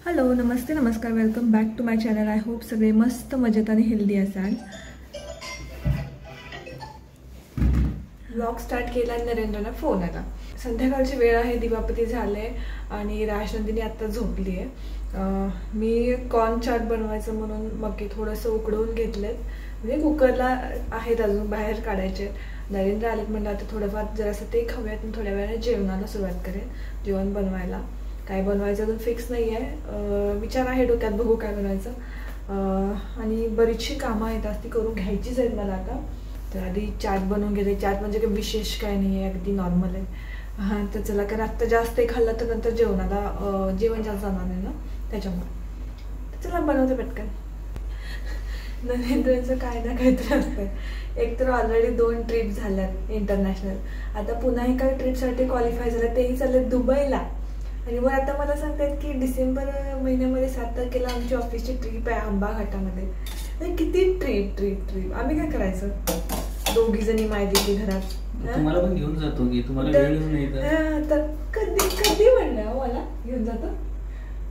Hello नमस्ते नमस्कार welcome back to my channel. I hope सगळे मस्त मजेत आणि हेल्दी असाल. व्लॉग स्टार्ट केला आणि नरेंद्रला फोन आला. संध्याकाळची वेळ आहे, दिवापती झाले आणि राजनंदिनी आत्ता झोपली आहे. मी कॉर्न चाट बनवायचं म्हणून मके थोडंसं उकडवून घेतलेत, म्हणजे कुकरला आहेत अजून बाहेर काढायचे. नरेंद्र आलेत म्हणलं आता थोडंफार जरासं ते खाऊयात आणि थोड्या वेळाने जेवणाला सुरुवात करेन. जेवण बनवायला काय बनवायचं अजून फिक्स नाही आहे, विचार आहे डोक्यात, बघू काय बनायचं. आणि बरीचशी कामं आहेत आज ती करून घ्यायचीच आहेत मला आता. तर आधी चाट बनवून घेते. चाट म्हणजे काही विशेष काय नाही आहे, अगदी नॉर्मल आहे. हां तर चला, कारण आत्ता जास्त एक खाल्लं तर नंतर जेवणाला जेवण जास्त जाणार नाही ना, त्याच्यामुळे चला बनवते पटकन. नरेंद्रचं काय ना काहीतरी असतं. एक तर ऑलरेडी 2 ट्रिप झाल्यात इंटरनॅशनल, आता पुन्हा एका ट्रिपसाठी क्वालिफाय झालं, तेही चालले दुबईला. आणि वर आता मला सांगतात की डिसेंबर महिन्यामध्ये 7 तारखेला आमची ऑफिसची ट्रिप आहे आंबा घाटामध्ये. किती ट्रिप ट्रिप ट्रिप, आम्ही काय करायचं? दोघी जणी माहिती घरात. तुम्हाला पण घेऊन जातो की, तुम्हाला वेळ नाही तर कधी कधी म्हणलं मला घेऊन जातो.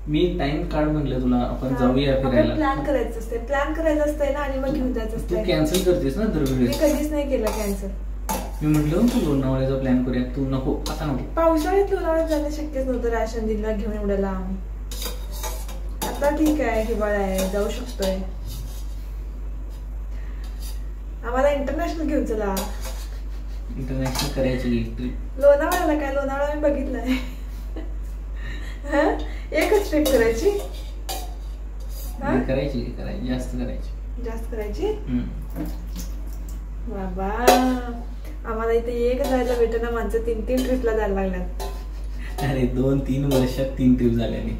मी टाइम काढ म्हणलं तुला, आपण जाऊया फिरायला. प्लॅन करायचं असते, प्लॅन करायचं असतंय ना, आणि मग घेऊन जायचं असतं. तू कॅन्सल करतेस ना दरवेळेस. मी कधीच नाही केलं कॅन्सल. मी म्हटलं तू लोणावळ्याचा प्लॅन करूया, तू नको, आता नको. पावसाळ्यात लोणावळ्यात जाणं शक्यच नव्हतं राजनंदिनीला घेऊन एवढं लांब. आता ठीक आहे, हिवाळा आहे, जाऊ शकतोय. आम्हाला इंटरनॅशनल घेऊन चला. इंटरनॅशनल करायची ट्रिप. लोणावळ्याला काय, लोणावळा मी बघितलंय. एकच ट्रिप करायची. करायची जास्त करायची. बाबा आम्हाला इथे एक जायला भेटेना, माणसं 3 ट्रिपला जायला लागल्यात. अरे 2-3 वर्षात 3 ट्रिप झाल्याने,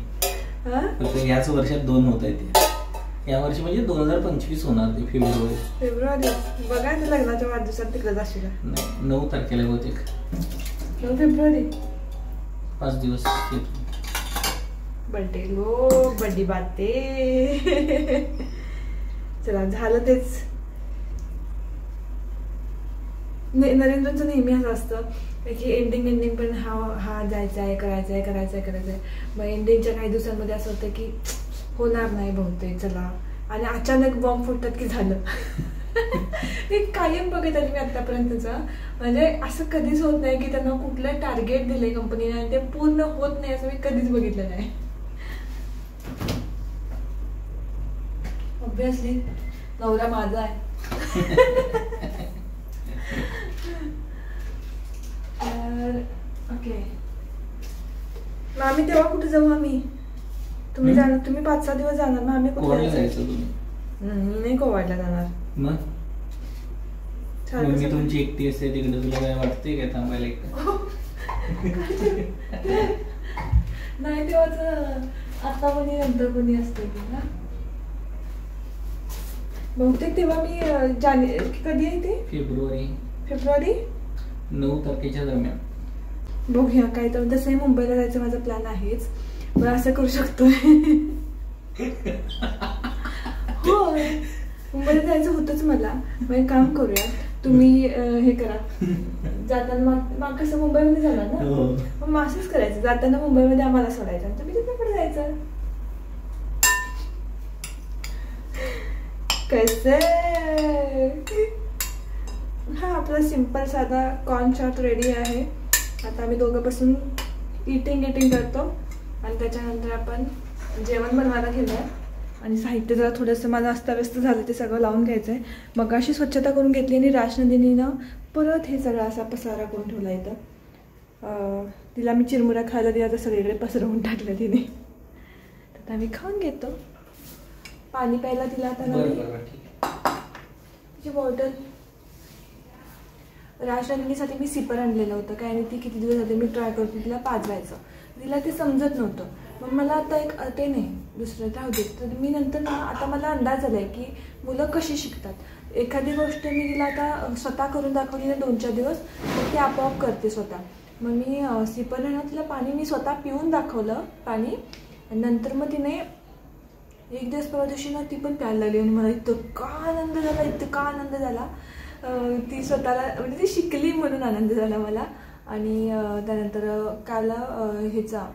फक्त याच वर्षात 2 होत आहेत. या वर्षी म्हणजे 2025 होणार ते फेब्रुवारी. बघा ते लग्नाच्या वाढदिवसात तिकडे जाशील. 9 तारखेला बहुतेक. 9 फेब्रुवारी 5 दिवस. बर्थडे लो बड्डी बाते. चला झालं तेच. नरेंद्रचं नेहमी असं असतं की एंडिंग पण हा जायचं आहे, करायचं. मग एंडिंगच्या काही दिवसांमध्ये असं होतं की होणार नाही बहुतेक, चला, आणि अचानक बॉम्ब फुटतात की झालं. हे कायम बघत आली मी आतापर्यंतचा. म्हणजे असं कधीच होत नाही की त्यांना कुठलं टार्गेट दिलंय कंपनीने आणि ते पूर्ण होत नाही, असं मी कधीच बघितलं नाही. ऑब्विसली नवरा माझा आहे. ओके, मग आम्ही तेव्हा कुठे जाऊ? आम्ही तुम्ही 5-6 दिवस जाणार ना, आम्ही कुठे जायचं? मी नाही गोव्याला जाणार. मग मी तुमची एकटी असते तिकडे, तुला काय वाटतंय काय थांबायला एकटं? नाही तेव्हाच आता कोणी नंतर कोणी असते ना बहुतेक. तेव्हा मी कधी आहे ते? फेब्रुवारी 9 तारखेच्या दरम्यान बघूया काय. तर तसंही मुंबईला जायचं माझा प्लॅन आहेच, पण असं करू शकतोय. हो मुंबईला जायचं होतंच मला. मग काम करूया, तुम्ही हे करा, जाताना कसं मुंबईमध्ये जाणार ना, मग असंच करायचं, जाताना मुंबईमध्ये आम्हाला सोडायचं आणि तुम्ही तिकडे जायचं. हा आपला सिंपल साधा कॉर्न चाट रेडी आहे. आता आम्ही दोघं बसून इटिंग करतो आणि त्याच्यानंतर आपण जेवण बनवायला घेऊया. आणि साहित्य जरा थोडंसं माझं अस्ताव्यस्त झालं, ते सगळं लावून घ्यायचं आहे. मग अशी स्वच्छता करून घेतली आणि राजनंदिनीनं परत हे सगळं असा पसारा करून ठेवला इथं. तिला मी चिरमुरा खायला दिला तर सगळीकडे पसरवून टाकलं तिने. तर आम्ही खाऊन घेतो. पाणी प्यायला तिला आता तिची बॉटल. राजनंदिनीसाठी मी सिपर आणलेलं होतं काय, आणि ती किती दिवस झाले मी ट्राय करतो तिला पाजवायचं, तिला ते समजत नव्हतं. मग मला आता एक ते नाही दुसरं राहू दे. तर मी नंतर ना आता मला अंदाज आला आहे की मुलं कशी शिकतात. एखादी गोष्ट मी तिला आता स्वतः करून दाखवली ना 2-4 दिवस, तर ती आपोआप करते स्वतः. मग मी सिपर आहे ना, तिला पाणी मी स्वतः पिऊन दाखवलं पाणी, आणि नंतर मग तिने एक दिवस परवा दिवशी ना ती पण प्यायला लागली आणि मला इतका आनंद झाला. ती स्वतःला म्हणजे ती शिकली म्हणून आनंद झाला मला. आणि त्यानंतर काल ह्याचा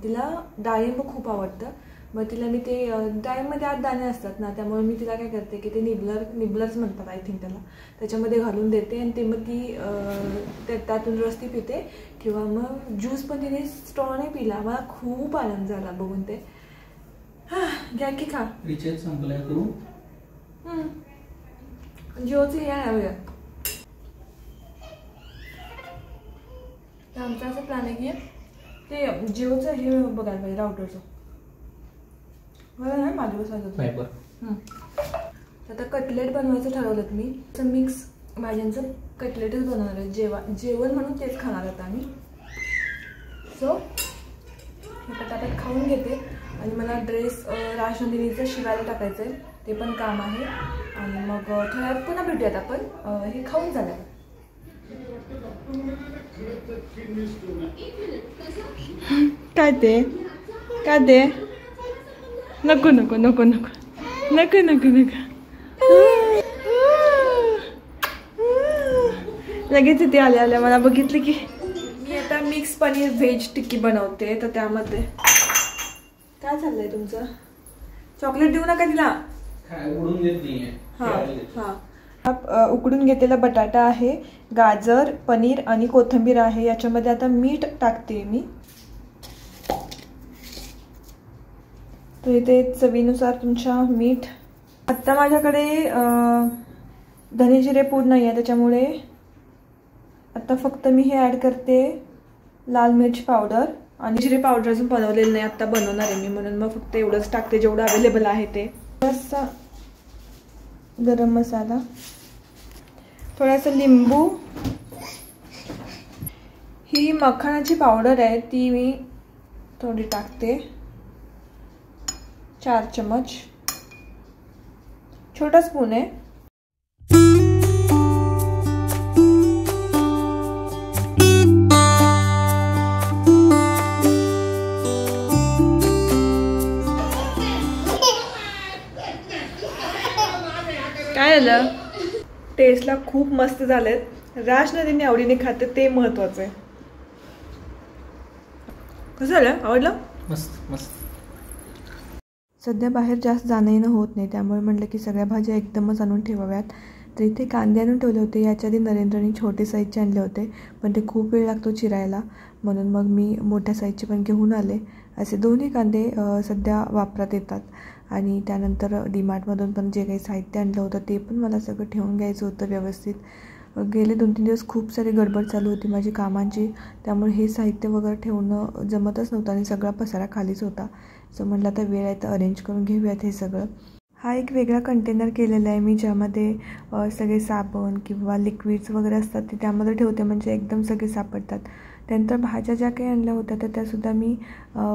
तिला डाळिंब खूप आवडतं, मग तिला मी ते डाळीमध्ये आत दाणे असतात ना, त्यामुळे मी तिला काय करते की ते निबलर्स म्हणतात आय थिंक त्याला, त्याच्यामध्ये घालून देते आणि ते मग ती त्यातून रस ती पिते. किंवा मग ज्यूस पण तिने स्ट्रॉने पिला. मला खूप आनंद झाला बघून ते. घ्या की खा. रिचार्ज संपलाय करू. जिओचं हे आहे बघा. आमचा असं प्लॅन आहे की ते जिओचं हे बघायला पाहिजे, राउटरचं. मला नाही माझं बसायचं. आता कटलेट बनवायचं ठरवलं मी. तर मिक्स भाज्यांचं कटलेटच बनवणार आहे. जेवण म्हणून तेच खाणार आता आम्ही. सो हे पटापट खाऊन घेते आणि मला ड्रेस राजनंदिनीचं शिवायला टाकायचं आहे, ते पण काम आहे. आणि मग थोड्या वेळात पुन्हा भेटूयात आपण. हे खाऊन झालं. काय ते काय ते नको नको नको नको नको नको नको. लगेच इथे आल्या आल्या मला बघितलं की. मी आता मिक्स पनीर व्हेज टिक्की बनवते. तर त्यामध्ये काय चाललंय तुमचं? चॉकलेट देऊ नका तिला. उकडून घेतलेला बटाटा आहे, गाजर, पनीर आणि कोथिंबीर आहे. याच्यामध्ये आता मीठ टाकते मी. तर इथे चवीनुसार तुमच्या मीठ. आता माझ्याकडे धने जिरे पूड नाही आहे, त्याच्यामुळे आता फक्त मी हे ऍड करते लाल मिरची पावडर. आणि जिरे पावडर अजून बनवलेलं नाही, आता बनवणार आहे मी, म्हणून मग फक्त एवढंच टाकते जेवढं अवेलेबल आहे ते. थोडासा गरम मसाला, थोडासा लिंबू. ही मखानाची पावडर आहे, ती मी थोडी टाकते, 4 चम्मच. छोटा स्पून आहे. काय झालं? टेस्टला खूप मस्त झालेत. राजनंदिनी आवडीने खाते ते महत्वाचं आहे. कसं झालं? आवडलं? मस्त मस्त. सध्या बाहेर जास्त जाणं येणं होत नाही, त्यामुळे म्हटलं की सगळ्या भाज्या एकदमच आणून ठेवाव्यात. तर इथे कांदे आणून ठेवले होते. याच्या आधी नरेंद्रनी छोटे साईजचे आणले होते, पण ते खूप वेळ लागतो चिरायला, म्हणून मग मी मोठ्या साईजचे पण घेऊन आले. असे दोन्ही कांदे सध्या वापरात येतात. आणि त्यानंतर डीमार्टमधून पण जे काही साहित्य आणलं होतं ते पण मला सगळं ठेवून घ्यायचं होतं व्यवस्थित. गेले 2-3 दिवस खूप सारी गडबड चालू होती माझी कामांची, त्यामुळे हे साहित्य वगैरे ठेवणं जमतच नव्हतं आणि सगळा पसारा खालीच होता. सो म्हटलं आता वेळ आहे तर अरेंज करून घेऊयात हे सगळं. हा एक वेगळा कंटेनर केलेला आहे मी, ज्यामध्ये सगळे साबण किंवा लिक्विड्स वगैरे असतात ते त्यामध्ये ठेवते, म्हणजे एकदम सगळे सापडतात. त्यानंतर भाज्या ज्या काही आणल्या होत्या तर त्यासुद्धा मी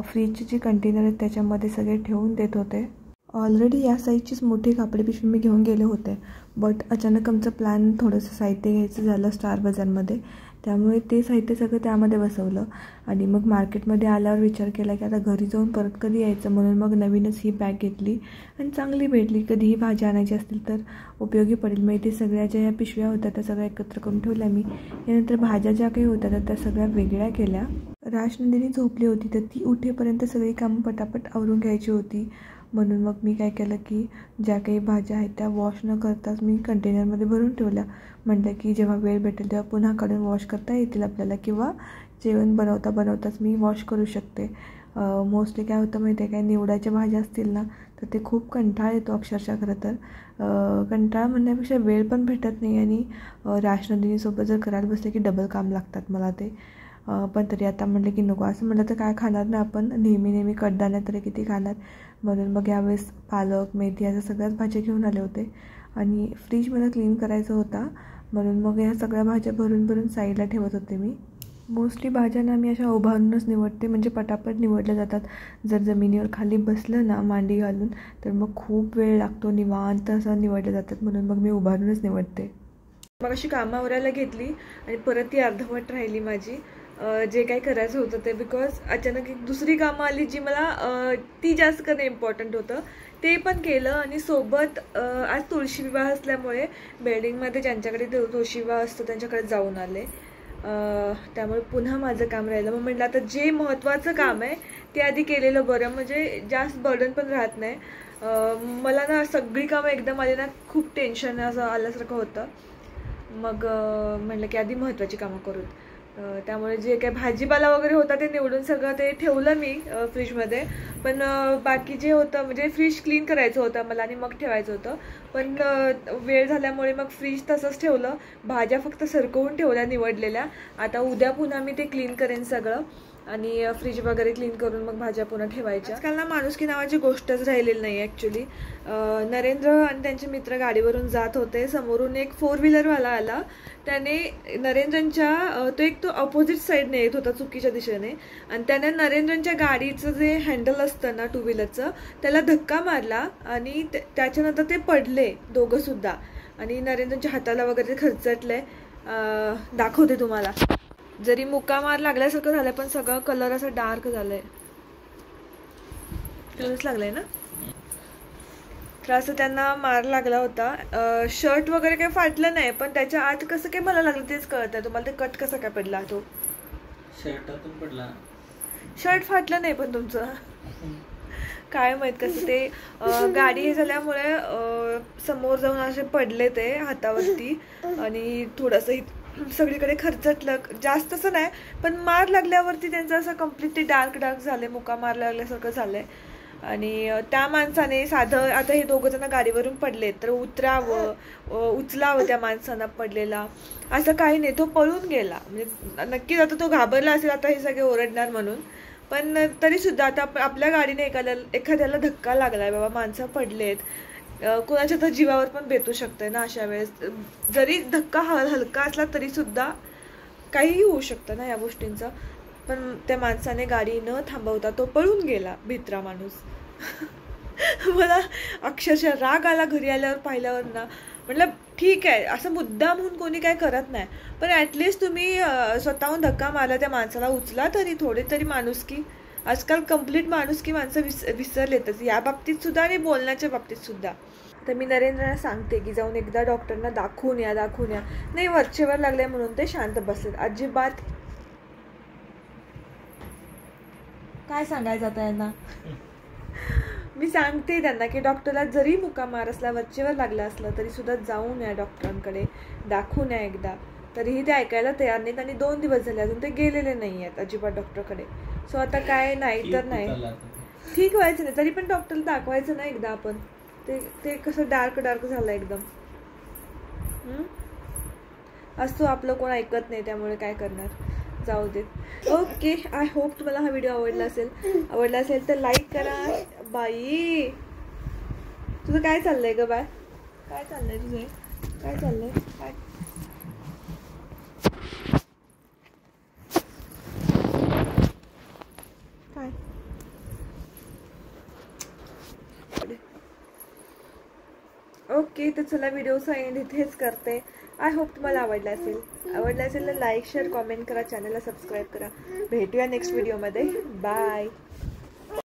फ्रीजची जी कंटेनर आहेत त्याच्यामध्ये सगळे ठेवून देत होते. ऑलरेडी या साईजचीच मोठी कापडी पिशवी मी घेऊन गेले होते, बट अचानक आमचं प्लॅन थोडंसं साहित्य घ्यायचं झालं स्टार बाजारमध्ये, त्यामुळे ते साहित्य सगळं त्यामध्ये बसवलं. आणि मग मार्केटमध्ये आल्यावर विचार केला की आता घरी जाऊन परत कधी यायचं, म्हणून मग नवीनच ही बॅग घेतली आणि चांगली भेटली. कधीही भाज्या आणायची असतील तर उपयोगी पडेल. मग इथे सगळ्या ज्या पिशव्या होत्या त्या सगळ्या एकत्र करून ठेवल्या मी. यानंतर भाज्या ज्या काही होत्या तर त्या सगळ्या वेगळ्या केल्या. राजनंदिनी झोपली होती तर ती उठेपर्यंत सगळी कामं पटापट आवरून घ्यायची होती, म्हणून मग मी काय केलं की ज्या काही भाज्या आहेत त्या वॉश न करताच मी कंटेनरमध्ये भरून ठेवल्या. म्हटलं की जेव्हा वेळ भेटेल तेव्हा पुन्हा काढून वॉश करता येतील आपल्याला, किंवा जेवण बनवताच मी वॉश करू शकते. मोस्टली काय होतं माहिती आहे काय, निवडायच्या भाज्या असतील ना तर ते खूप कंटाळा येतो अक्षरशः. खरं तर कंटाळा म्हणण्यापेक्षा वेळ पण भेटत नाही, आणि राजनंदिनीसोबत जर करायला बसले की डबल काम लागतात मला ते. पण तरी आता म्हटलं की नको, असं म्हटलं तर काय खाणार ना आपण, नेहमी कडधान्य तरी किती खाणार, म्हणून मग यावेळेस पालक, मेथी अशा सगळ्याच भाज्या घेऊन आले होते. आणि फ्रीज मला क्लीन करायचा होता, म्हणून मग ह्या सगळ्या भाज्या भरून साईडला ठेवत होते मी. मोस्टली भाज्यांना मी अशा उभारूनच निवडते, म्हणजे पटापट निवडल्या जातात. जर जमिनीवर खाली बसलं ना मांडी घालून तर मग खूप वेळ लागतो, निवांत असं निवडल्या जातात, म्हणून मग मी उभारूनच निवडते. मग अशी कामं आवरायला घेतली आणि परत ती अर्धवट राहिली माझी जे काही करायचं होतं ते, बिकॉज अचानक एक दुसरी कामं आली जी मला ती जास्त करणं इम्पॉर्टंट होतं, ते पण केलं. आणि सोबत आज तुळशी विवाह असल्यामुळे बिल्डिंगमध्ये ज्यांच्याकडे तुळशी विवाह असतो त्यांच्याकडे जाऊन आले. त्यामुळे पुन्हा माझं काम राहिलं. मग म्हटलं आता जे महत्त्वाचं काम आहे ते आधी केलेलं बरं, म्हणजे जास्त बर्डन पण राहत नाही. मला ना सगळी कामं एकदम आली ना खूप टेन्शन असं आल्यासारखं होतं. मग म्हटलं की आधी महत्त्वाची कामं करूत. त्यामुळे जे काही भाजीपाला वगैरे होता ते निवडून सगळं ते ठेवलं मी फ्रीजमध्ये. पण बाकी जे होतं म्हणजे फ्रीज क्लीन करायचं होतं मला आणि मग ठेवायचं होतं. पण वेळ झाल्यामुळे मग फ्रीज तसंच ठेवलं. भाज्या फक्त सरकवून ठेवल्या निवडलेल्या. आता उद्या पुन्हा मी ते क्लीन करेन सगळं आणि फ्रीज वगैरे क्लीन करून मग भाज्या पुन्हा ठेवायच्या. आजकाल ना माणुसकी नावाची गोष्टच राहिलेली नाही ॲक्च्युली. नरेंद्र आणि त्यांचे मित्र गाडीवरून जात होते. समोरून एक 4 व्हीलरवाला आला. त्याने नरेंद्रच्या तो अपोजिट साईडने येत होता चुकीच्या दिशेने आणि त्याने नरेंद्रच्या गाडीचं जे हँडल असतं ना 2 व्हीलरचं त्याला धक्का मारला आणि त्याच्यानंतर ते पडले दोघं सुद्धा आणि नरेंद्रच्या हाताला वगैरे खरचटले. दाखवते तुम्हाला. जरी मुक्का मार लागल्यासारखं झालंय पण सगळं कलर असं डार्क झालंय. कलरच लागलाय ना. तर असं त्यांना मार लागला होता. शर्ट वगैरे काही फाटलं नाही पण त्याच्या आत कसं काय मला लागलं तेच कळत नाही. तुम्हाला ते कट कसा काय पडला तो? शर्टातून पडला. शर्ट फाटलं नाही पण तुमचं काय माहित कसं ते गाडी हे झाल्यामुळे समोर जाऊन असे पडले ते हातावरती आणि थोडंसं सगळीकडे खरचटलं. जास्त असं नाही पण मार लागल्यावरती त्यांचं असं कम्प्लीटली डार्क झाले. मुका मार लागल्यासारखं झालंय. आणि त्या माणसाने साधं आता हे दोघं जण गाडीवरून पडले तर उचलावं त्या माणसांना पडलेला असं काही नाही. तो पळून गेला. म्हणजे नक्कीच आता तो घाबरला असेल आता हे सगळे ओरडणार म्हणून. पण तरी सुद्धा आता आपल्या गाडीने एखाद्याला धक्का लागलाय बाबा माणसं पडलेत. कोणाच्या तर जीवावर पण बेतू शकतंय ना अशा वेळेस. जरी धक्का हलका असला तरी सुद्धा काहीही होऊ शकतं ना या गोष्टींचं. पण त्या माणसाने गाडी न थांबवता तो पळून गेला भित्रा माणूस. मला अक्षरशः राग आला घरी आल्यावर पाहिल्यावर ना. म्हटलं ठीक आहे असं मुद्दाम म्हणून कोणी काय करत नाही पण ॲटलिस्ट तुम्ही स्वतःहून धक्का मारला त्या माणसाला उचला तरी थोडे तरी माणुसकी. आजकाल कम्प्लीट माणुसकी माणसं विसरलेतच या बाबतीत सुद्धा आणि बोलण्याच्या बाबतीत सुद्धा. तर मी नरेंद्रला सांगते की जाऊन एकदा डॉक्टरना दाखवून या. नाही वरचेवर लागले म्हणून ते शांत बसलेत. अजिबात काय सांगायचं आता यांना. मी सांगते त्यांना की डॉक्टरला जरी मुका मार असला वरचेवर लागला असला तरी सुद्धा जाऊन या डॉक्टरांकडे दाखवून या एकदा. तरीही ते ऐकायला तयार नाहीत आणि 2 दिवस झाले अजून ते गेलेले नाही आहेत अजिबात डॉक्टरकडे. सो आता काय नाही तर नाही ठीक व्हायचं नाही तरी पण डॉक्टरला दाखवायचं ना एकदा आपण. ते कसं डार्क झालं एकदम. असतो आपलं कोण ऐकत नाही त्यामुळे काय करणार. जाऊ दे. ओके आय होप तुम्हाला हा व्हिडिओ आवडला असेल तर लाईक करा. बाई तुझं काय चाललंय ग बाय? काय चाललंय तुझे? काय चाललंय? काय ओके तर चला व्हिडिओचा एंड इथेच करते. आय होप तुम्हाला आवडला असेल तर लाईक शेअर कॉमेंट करा. चॅनलला सबस्क्राईब करा. भेटूया नेक्स्ट व्हिडिओमध्ये. बाय.